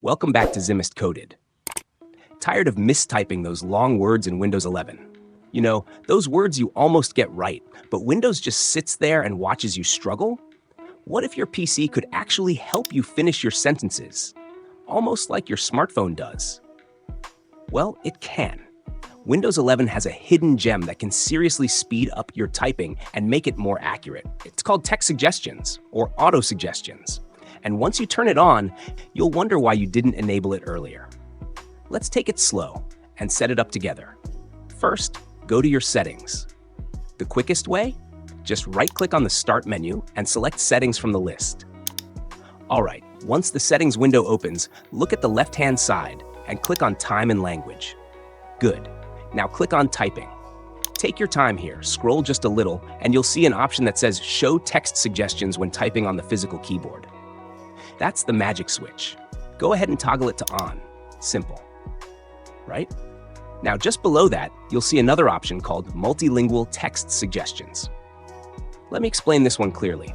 Welcome back to Zimist Coded. Tired of mistyping those long words in Windows 11? You know, those words you almost get right, but Windows just sits there and watches you struggle? What if your PC could actually help you finish your sentences, almost like your smartphone does? Well, it can. Windows 11 has a hidden gem that can seriously speed up your typing and make it more accurate. It's called Text Suggestions, or autosuggestions. And once you turn it on, you'll wonder why you didn't enable it earlier. Let's take it slow and set it up together. First, go to your settings. The quickest way? Just right-click on the Start menu and select Settings from the list. All right, once the Settings window opens, look at the left-hand side and click on Time and Language. Good. Now click on Typing. Take your time here, scroll just a little, and you'll see an option that says Show Text Suggestions when typing on the physical keyboard. That's the magic switch. Go ahead and toggle it to On. Simple. Right? Now just below that, you'll see another option called Multilingual Text Suggestions. Let me explain this one clearly.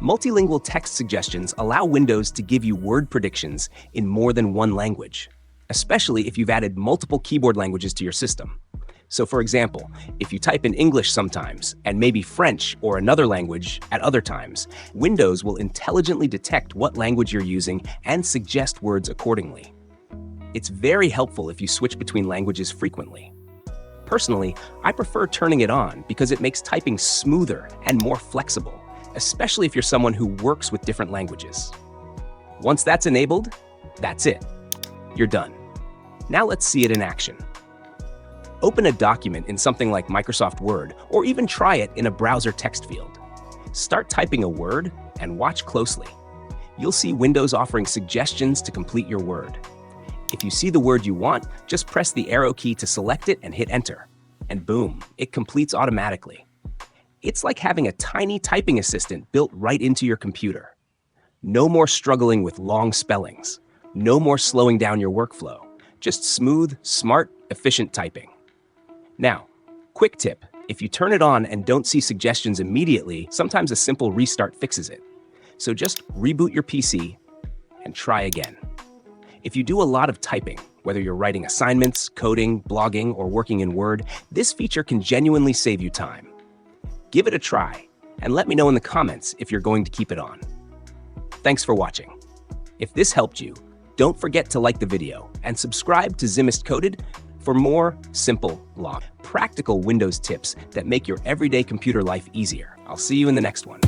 Multilingual text suggestions allow Windows to give you word predictions in more than one language, especially if you've added multiple keyboard languages to your system. So for example, if you type in English sometimes and maybe French or another language at other times, Windows will intelligently detect what language you're using and suggest words accordingly. It's very helpful if you switch between languages frequently. Personally, I prefer turning it on because it makes typing smoother and more flexible, especially if you're someone who works with different languages. Once that's enabled, that's it. You're done. Now let's see it in action. Open a document in something like Microsoft Word, or even try it in a browser text field. Start typing a word and watch closely. You'll see Windows offering suggestions to complete your word. If you see the word you want, just press the arrow key to select it and hit Enter. And boom, it completes automatically. It's like having a tiny typing assistant built right into your computer. No more struggling with long spellings. No more slowing down your workflow. Just smooth, smart, efficient typing. Now, quick tip, if you turn it on and don't see suggestions immediately, sometimes a simple restart fixes it. So just reboot your PC and try again. If you do a lot of typing, whether you're writing assignments, coding, blogging, or working in Word, this feature can genuinely save you time. Give it a try, and let me know in the comments if you're going to keep it on. Thanks for watching. If this helped you, don't forget to like the video and subscribe to Zimist Coded for more simple, practical Windows tips that make your everyday computer life easier. I'll see you in the next one.